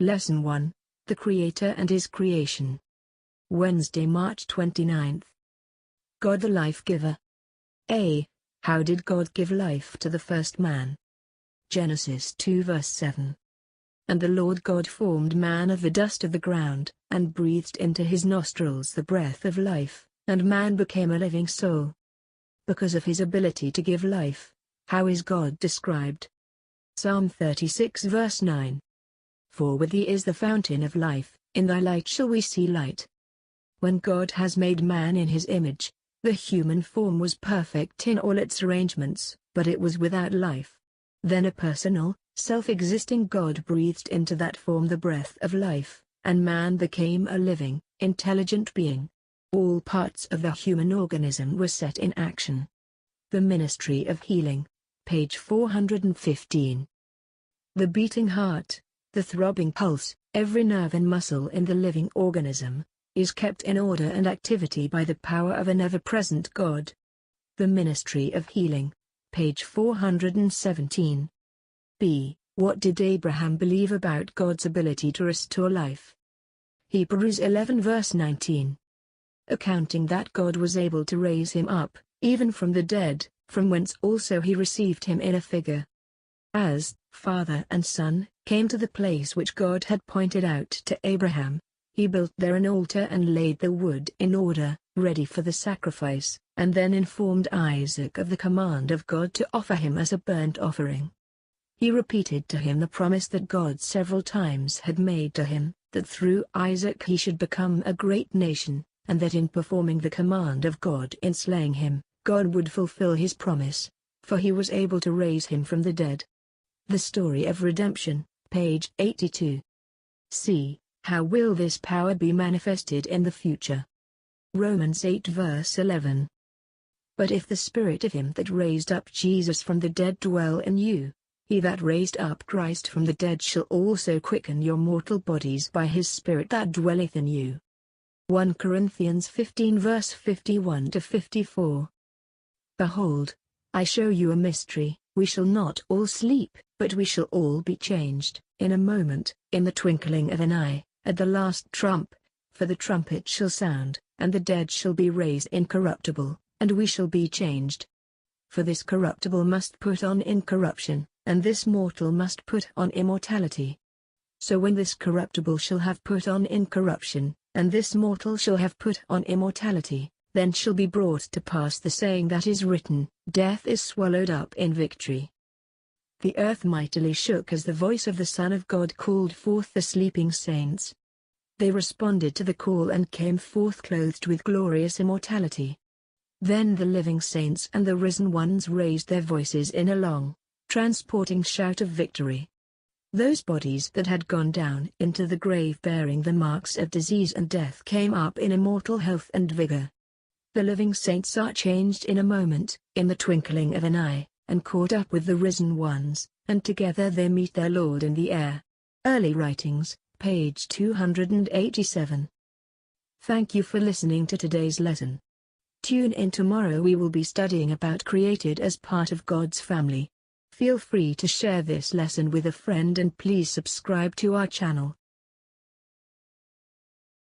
Lesson 1. The Creator and His Creation. Wednesday, March 29th. God the Life Giver. A. How did God give life to the first man? Genesis 2 verse 7. And the Lord God formed man of the dust of the ground, and breathed into his nostrils the breath of life, and man became a living soul. Because of his ability to give life, how is God described? Psalm 36 verse 9. For with thee is the fountain of life, in thy light shall we see light. When God has made man in his image, the human form was perfect in all its arrangements, but it was without life. Then a personal, self-existing God breathed into that form the breath of life, and man became a living, intelligent being. All parts of the human organism were set in action. The Ministry of Healing, page 415. The beating heart, the throbbing pulse, every nerve and muscle in the living organism, is kept in order and activity by the power of an ever-present God. The Ministry of Healing, page 417. B. What did Abraham believe about God's ability to restore life? Hebrews 11 verse 19. Accounting that God was able to raise him up, even from the dead, from whence also he received him in a figure. As father and son came to the place which God had pointed out to Abraham, he built there an altar and laid the wood in order, ready for the sacrifice, and then informed Isaac of the command of God to offer him as a burnt offering. He repeated to him the promise that God several times had made to him, that through Isaac he should become a great nation, and that in performing the command of God in slaying him, God would fulfill his promise, for he was able to raise him from the dead. The Story of Redemption, page 82. C. How will this power be manifested in the future? Romans 8 verse 11. But if the Spirit of him that raised up Jesus from the dead dwell in you, he that raised up Christ from the dead shall also quicken your mortal bodies by his Spirit that dwelleth in you. 1 Corinthians 15 verse 51-54. Behold, I show you a mystery, we shall not all sleep, but we shall all be changed, in a moment, in the twinkling of an eye, at the last trump, for the trumpet shall sound, and the dead shall be raised incorruptible, and we shall be changed. For this corruptible must put on incorruption, and this mortal must put on immortality. So when this corruptible shall have put on incorruption, and this mortal shall have put on immortality, then shall be brought to pass the saying that is written, Death is swallowed up in victory. The earth mightily shook as the voice of the Son of God called forth the sleeping saints. They responded to the call and came forth clothed with glorious immortality. Then the living saints and the risen ones raised their voices in a long, transporting shout of victory. Those bodies that had gone down into the grave bearing the marks of disease and death came up in immortal health and vigor. The living saints are changed in a moment, in the twinkling of an eye, and caught up with the risen ones, and together they meet their Lord in the air. Early Writings, page 287. Thank you for listening to today's lesson. Tune in tomorrow, we will be studying about created as part of God's family. Feel free to share this lesson with a friend and please subscribe to our channel.